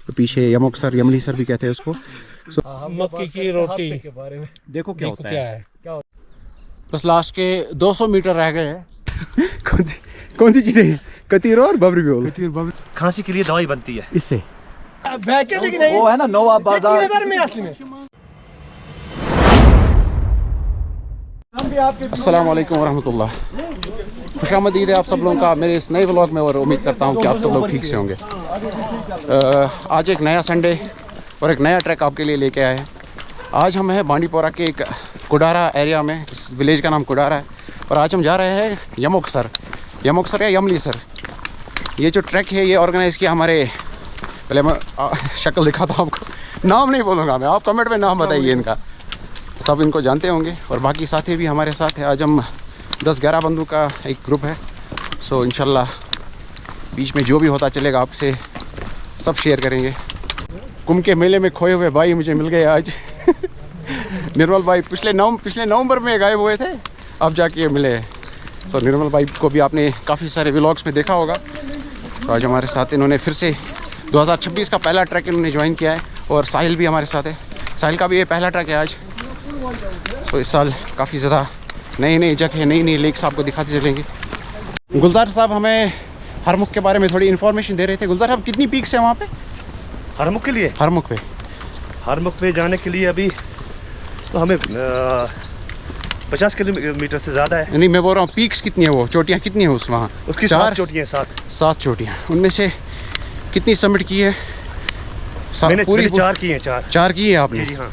तो पीछे यमोक sir, यमली sir भी कहते हैं उसको। मक्की की रोटी के बारे में देखो क्या होता है। बस लास्ट के 200 मीटर रह गए हैं। कौन सी चीजें? कतीर और बबरी। खांसी के लिए दवाई बनती है इससे। वो है ना नवाब बाजार में। अस्सलाम वालेकुम वरहमतुल्लाह। खुशामदीद है आप सब लोगों का मेरे इस नए व्लॉग में, और उम्मीद करता हूँ कि आप सब लोग ठीक से होंगे। आज एक नया संडे और एक नया ट्रैक आपके लिए लेके आए हैं। आज हम हैं बांडीपोरा के एक कुडारा एरिया में। इस विलेज का नाम कुडारा है, और आज हम जा रहे हैं यमोक सर या यमली सर। ये जो ट्रैक है ये ऑर्गेनाइज़ किया हमारे, पहले मैं शक्ल दिखाता हूँ आपको, नाम नहीं बोलूँगा मैं, आप कमेंट में नाम बताइए इनका, सब इनको जानते होंगे। और बाकी साथी भी हमारे साथ हैं। आज हम 10-11 बंदों का एक ग्रुप है। सो इंशाल्लाह बीच में जो भी होता चलेगा आपसे सब शेयर करेंगे। कुंभ के मेले में खोए हुए भाई मुझे मिल गए आज। निर्मल भाई पिछले नवंबर में गायब हुए थे, अब जाके मिले। सो निर्मल भाई को भी आपने काफ़ी सारे व्लॉग्स में देखा होगा। तो आज हमारे साथ इन्होंने फिर से 2026 का पहला ट्रैक इन्होंने ज्वाइन किया है। और साहिल भी हमारे साथ है, साहिल का भी ये पहला ट्रैक है आज। सो इस साल काफ़ी ज़्यादा नई जगह, नई लेक्स आपको दिखाते चलेंगे। गुलजार साहब हमें हरमुख के बारे में थोड़ी इन्फॉर्मेशन दे रहे थे। गुलजार साहब कितनी पीक्स है वहाँ पे हरमुख के लिए? हरमुख पे जाने के लिए अभी तो हमें 50 किलोमीटर से ज़्यादा है। नहीं, मैं बोल रहा हूँ पीक्स कितनी है, वो चोटियाँ कितनी है उस वहाँ? उसकी 7 चोटियाँ। 7 चोटियाँ। उनमें से कितनी सबमिट की है? मैंने पूरी 4 की है। 4 की है आपने? जी हाँ।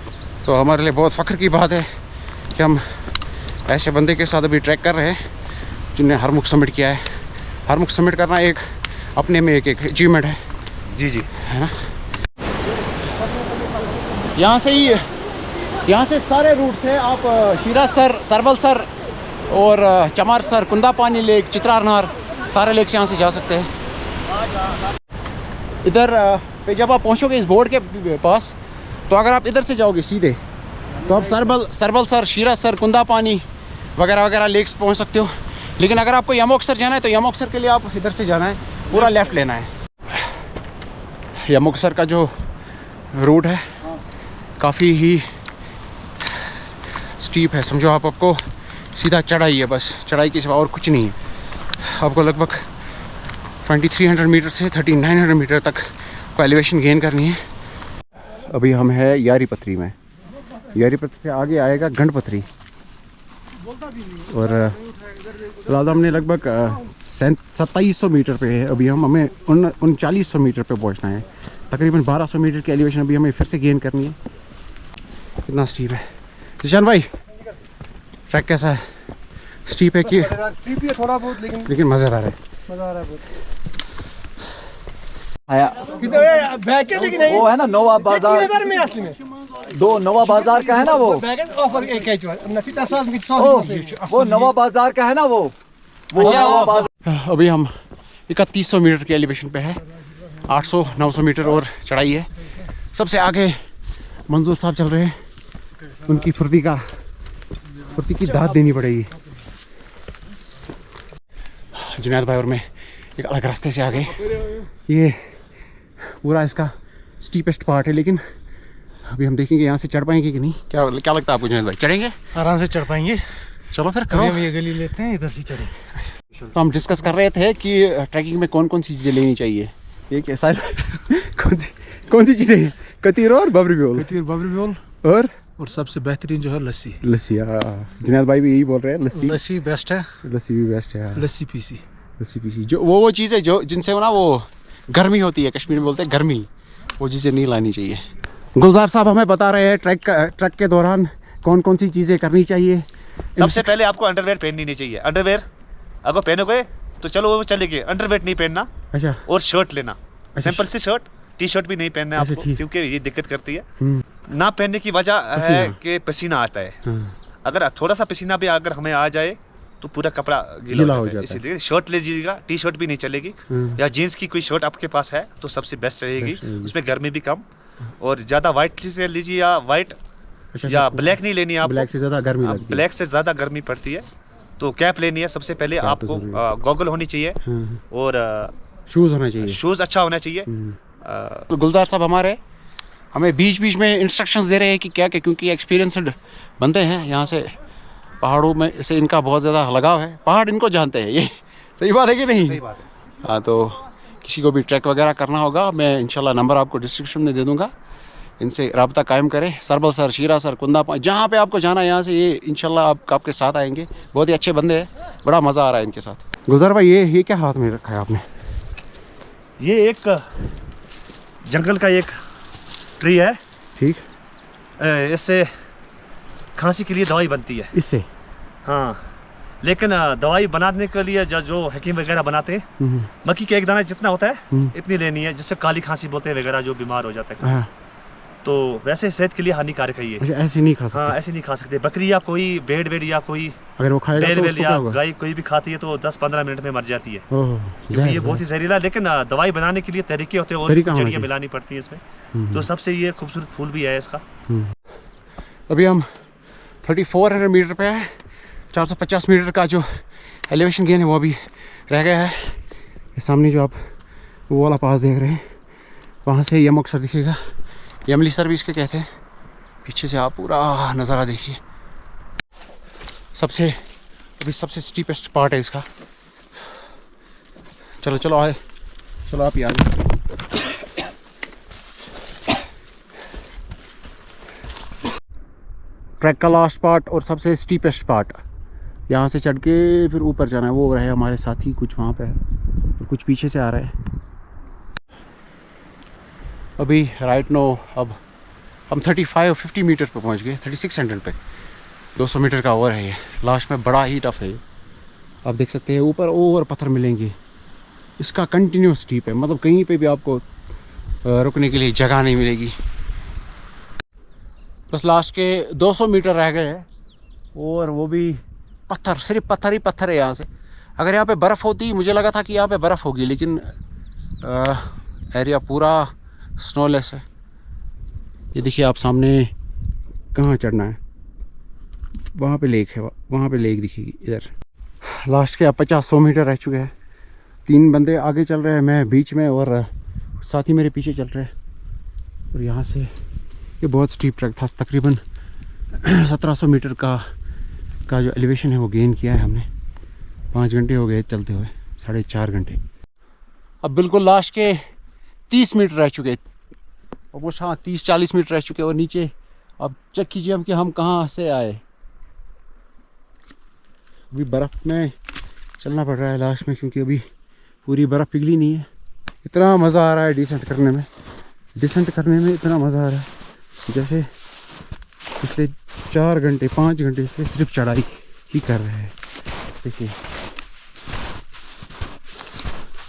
तो हमारे लिए बहुत फ़ख्र की बात है कि हम ऐसे बंदे के साथ अभी ट्रैक कर रहे हैं जिनने हरमुख सबमिट किया है। हरमुख सबमिट करना एक अपने में एक अचीवमेंट है। जी है ना। यहाँ से सारे रूट से आप शीरा सर, सरबल सर और चमार सर, कुंदा पानी लेक, चित्रारनार, सारे लेक से यहाँ से जा सकते हैं। इधर पे जब आप पहुँचोगे इस बोर्ड के पास, तो अगर आप इधर से जाओगे सीधे तो आप सरबल सर, शीरा सर, कुंदा पानी वगैरह लेक्स पहुँच सकते हो। लेकिन अगर आपको यमोक सर जाना है तो यमोक सर के लिए आप इधर से जाना है, पूरा लेफ़्ट लेना है। यमोक सर का जो रूट है काफ़ी ही स्टीप है, समझो आपको सीधा चढ़ाई है, बस चढ़ाई के सिवा और कुछ नहीं है। आपको लगभग 2300 मीटर से 3900 मीटर तक को एलिवेशन गेन करनी है। अभी हम हैं यारी पथरी में। यारी पथरी से आगे आएगा गंडपथरी, और फिलहाल हमने लगभग 2700 मीटर पे है अभी। हमें 3900 मीटर पे पहुंचना है। तकरीबन 1200 मीटर की एलिवेशन अभी हमें फिर से गेन करनी है। कितना स्टीप है जिशान भाई? ट्रैक कैसा है? स्टीप है कि स्टीप है थोड़ा बहुत, लेकिन मज़ेदार है। वो है ना नवाब बाजार दो नवाब बाजार का है ना वो नवाब बाजार का है ना वो नवाब बाजार। अभी हम 3100 मीटर की एलिवेशन पे है। 800-900 मीटर और चढ़ाई है। सबसे आगे मंजूर साहब चल रहे हैं, उनकी फुर्ती की दाद देनी पड़ेगी। जुनैद भाई और मैं एक अलग रास्ते से आ गए। ये पूरा इसका स्टीपेस्ट पार्ट है, लेकिन अभी हम देखेंगे यहाँ से चढ़ पाएंगे कि नहीं। क्या लगता है आपको जुनैद भाई? चढ़ेंगे? आराम से चढ़ पाएंगे। चलो फिर हम ये गली लेते हैं, इधर से चढ़ेंगे। तो हम डिस्कस कर रहे थे कि ट्रैकिंग में कौन सी चीज़ें लेनी चाहिए। ये क्या सारे कौन सी चीज़ें? कतीर और बबरी और सबसे बेहतरीन जो है लस्सी। जुनैद भाई भी यही बोल रहे हैं, लस्सी बेस्ट है। लस्सी भी बेस्ट है। लस्सी पीसी जो वो चीज़ है जो जिनसे ना वो गर्मी होती है, कश्मीर में बोलते हैं गर्मी, वो चीज़ें नहीं लानी चाहिए। गुलजार साहब हमें बता रहे हैं ट्रैक के दौरान कौन सी चीज़ें करनी चाहिए। सबसे पहले आपको अंडरवेयर पहननी नहीं चाहिए। अंडरवेयर अगर पहनोगे तो चलो वो चलेगी, अंडरवेयर नहीं पहनना। अच्छा। और शर्ट लेना, सिंपल सी शर्ट, टी शर्ट भी नहीं पहनना है आपको, क्योंकि ये दिक्कत करती है। ना पहनने की वजह है कि पसीना आता है। अगर थोड़ा सा पसीना भी अगर हमें आ जाए तो पूरा कपड़ा गीला हो जाता है। इसीलिए शर्ट लीजिएगा, टी शर्ट भी नहीं चलेगी। या जीन्स की कोई शर्ट आपके पास है तो सबसे बेस्ट रहेगी, उसमें गर्मी भी कम। और ज़्यादा वाइट से लीजिए या वाइट या ब्लैक नहीं लेनी है आपको। ब्लैक से ज़्यादा गर्मी लगती है। ब्लैक से ज़्यादा गर्मी पड़ती है तो कैप लेनी है। सबसे पहले आपको गॉगल होनी चाहिए और शूज़ होना चाहिए। शूज़ अच्छा होना चाहिए। तो गुलजार साहब हमारे हमें बीच बीच में इंस्ट्रक्शंस दे रहे हैं कि क्या क्या, क्योंकि एक्सपीरियंसड बंदे हैं यहाँ से, पहाड़ों में से इनका बहुत ज़्यादा लगाव है, पहाड़ इनको जानते हैं। ये सही बात है कि नहीं? सही बात है। हाँ, तो किसी को भी ट्रैक वगैरह करना होगा, मैं इंशाल्लाह नंबर आपको डिस्क्रिप्शन में दे दूँगा, इनसे रब्ता कायम करें। सरबल सर, शीरा सर, कुंदा पॉइंट, जहाँ पे आपको जाना है यहाँ से ये इंशाल्लाह आपके साथ आएंगे। बहुत ही अच्छे बंदे हैं, बड़ा मज़ा आ रहा है इनके साथ। गुलजार भाई ये क्या हाथ में रखा है आपने? ये एक जंगल का एक ट्री है, ठीक। इससे खांसी के लिए दवाई बनती है। इससे? हाँ, लेकिन दवाई बनाने के लिए जो हकीम वगैरह बनाते हैं, मक्की के एक दाना जितना होता है इतनी लेनी है, जिससे काली खांसी बोलते हैं वगैरह, जो बीमार हो जाता है। तो वैसे सेहत के लिए हानिकारक है ये। ऐसे नहीं खा सकते? हाँ, ऐसे नहीं खा सकते। बकरी या कोई भेड़ वेड़ या कोई अगर वो खाएगा बैल तो वेल उसको या क्या होगा? गाय कोई भी खाती है तो 10-15 मिनट में मर जाती है, ओह, क्योंकि ये बहुत ही जहरीला है। लेकिन दवाई बनाने के लिए तरीके होते हैं और जड़ियाँ मिलानी पड़ती है इसमें, तो सबसे ये खूबसूरत फूल भी है इसका। अभी हम 3400 मीटर पे है। 450 मीटर का जो एलिवेशन गेन है वो अभी रह गया है। ये सामने जो आप वो वाला पास देख रहे हैं, वहाँ से यम अक्सर दिखेगा, यमली सर भी इसके कहते हैं। पीछे से आप पूरा नज़ारा देखिए। अभी सबसे स्टीपेस्ट पार्ट है इसका। चलो चलो आए, चलो आप ही आ जाओ। ट्रैक का लास्ट पार्ट और सबसे स्टीपेस्ट पार्ट, यहाँ से चढ़ के फिर ऊपर जाना है। वो रहे हमारे साथी, कुछ वहाँ पे है और कुछ पीछे से आ रहे हैं। अभी राइट नो अब हम 35-50 मीटर पे पहुँच गए, 3600 पे। 200 मीटर का और है ये, लास्ट में बड़ा ही टफ है। आप देख सकते हैं ऊपर और पत्थर मिलेंगे। इसका कंटिन्यूस स्टीप है, मतलब कहीं पे भी आपको रुकने के लिए जगह नहीं मिलेगी। बस लास्ट के 200 मीटर रह गए हैं और वो भी पत्थर, सिर्फ पत्थर ही पत्थर है यहाँ से। अगर यहाँ पे बर्फ़ होती, मुझे लगा था कि यहाँ पे बर्फ़ होगी, लेकिन एरिया पूरा स्नोलेस है। ये देखिए आप सामने, कहाँ चढ़ना है, वहाँ पे लेक है, वहाँ पे लेक दिखेगी इधर। लास्ट के अब 50-100 मीटर रह चुके हैं। 3 बंदे आगे चल रहे हैं, मैं बीच में और साथी मेरे पीछे चल रहे हैं। और यहाँ से ये बहुत स्टीप ट्रैक था, तकरीबन 1700 मीटर का जो एलिवेशन है वो गेन किया है हमने। 5 घंटे हो गए चलते हुए, 4.5 घंटे। अब बिल्कुल लास्ट के 30 मीटर रह चुके, और वो हाँ 30-40 मीटर रह चुके। और नीचे अब चेक कीजिए हम कि हम कहाँ से आए। अभी बर्फ़ में चलना पड़ रहा है लास्ट में, क्योंकि अभी पूरी बर्फ़ पिघली नहीं है। इतना मज़ा आ रहा है डिसेंट करने में इतना मज़ा आ रहा है जैसे पिछले 4-5 घंटे से सिर्फ चढ़ाई ही कर रहे हैं। देखिए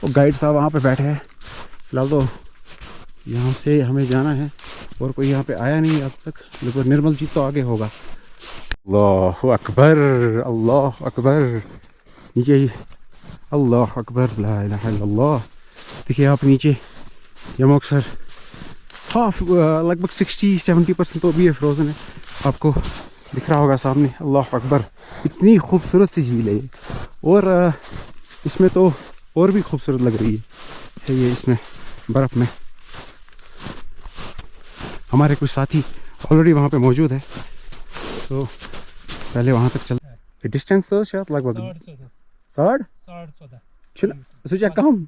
वो गाइड साहब वहाँ पे बैठे हैं। फिलहाल तो यहाँ से हमें जाना है और कोई यहाँ पे आया नहीं अब तक, लेकिन निर्मल जी तो आगे होगा। अल्लाह अकबर, अल्लाह अकबर। नीचे ही अल्लाह अकबर, ला इलाहा इल्लल्लाह। देखिए आप नीचे यमोक सर हाफ लगभग 60-70% तो अभी ये फ्रोज़न है, आपको दिख रहा होगा सामने। अल्लाह अकबर, इतनी खूबसूरत सी झील है ये, और इसमें तो और भी खूबसूरत लग रही है ये इसमें बर्फ़ में। हमारे कुछ साथी ऑलरेडी वहाँ पे मौजूद है, तो पहले वहाँ तक चल। डिस्टेंस तो शायद लगभग 14 कम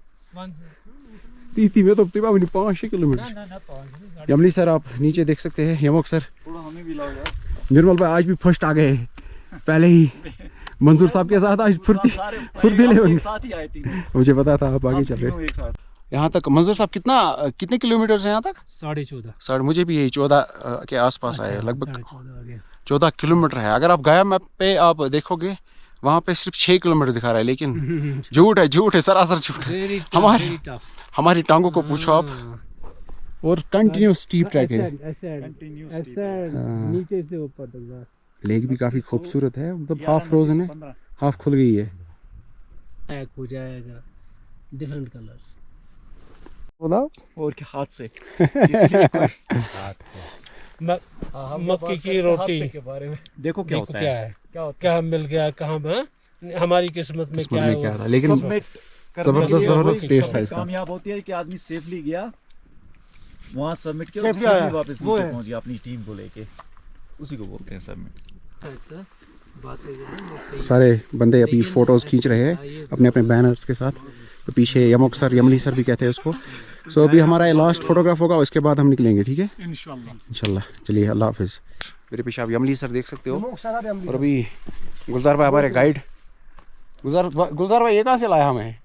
तीती में तो 5 किलोमीटर। यमली सर आप नीचे देख सकते हैं, यमोक सर, निर्मल भाई आज भी फर्स्ट आ गए पहले ही। मंजूर साहब के साथ आज फुर्तीले मुझे पता था आप आगे चल रहे। यहाँ तक मंजूर साहब कितने किलोमीटर है यहाँ तक? 14.5। मुझे भी यही 14 के आसपास आए, लगभग 14 किलोमीटर है। अगर आप गया मैप पे आप देखोगे वहाँ पे सिर्फ 6 किलोमीटर दिखा रहा है, लेकिन झूठ है, सरासर झूठ है। हमारी टांगों को पूछो आप। और कंटिन्यूस स्टीप ट्रैक है, नीचे से ऊपर तक। लेक भी काफ़ी खूबसूरत है, मतलब हाफ फ्रोजन है, हाफ खुल गई है। पैक हो जाएगा डिफरेंट कलर्स और क्या हाथ से मक्की की रोटी के बारे में देखो क्या होता है, क्या मिल गया, कहाँ हमारी किस्मत में क्या है। लेकिन जबरदस्त टेस्ट है इसका। कामयाब होती है कि आदमी सेफली गया वहाँ सबमिट किया, और फिर वापस नीचे पहुँच गया अपनी टीम को लेके, उसी को बोलते हैं सबमिट। सारे बंदे अभी फ़ोटोज़ खींच रहे हैं अपने अपने बैनर्स के साथ। तो पीछे यमक सर, यमली सर भी कहते हैं उसको। सो अभी हमारा ये लास्ट फोटोग्राफ होगा, उसके बाद हम निकलेंगे, ठीक है इंशाल्लाह। चलिए, अल्लाह हाफिज़। मेरे पीछे आप यमली सर देख सकते हो, और अभी गुलजार भाई हमारे गाइड। गुलजार भाई ये कहाँ से लाया हमें?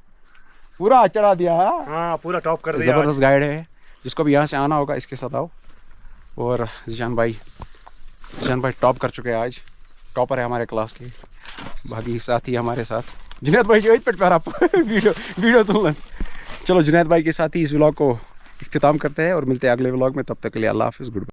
पूरा चढ़ा दिया। हाँ, पूरा टॉप कर दिया। ज़बरदस्त गाइड है, जिसको भी यहाँ से आना होगा इसके साथ आओ। और जीशान भाई टॉप कर चुके हैं आज, टॉपर है हमारे क्लास के। बाकी साथी हमारे साथ जुनैद भाई जो पे प्यार आप वीडियो तुलस। चलो जुनैद भाई के साथ ही इस व्लॉग को इख्तिताम करते हैं और मिलते हैं अगले व्लॉग में। तब तक के लिए अल्लाह हाफिज़, गुड बाय।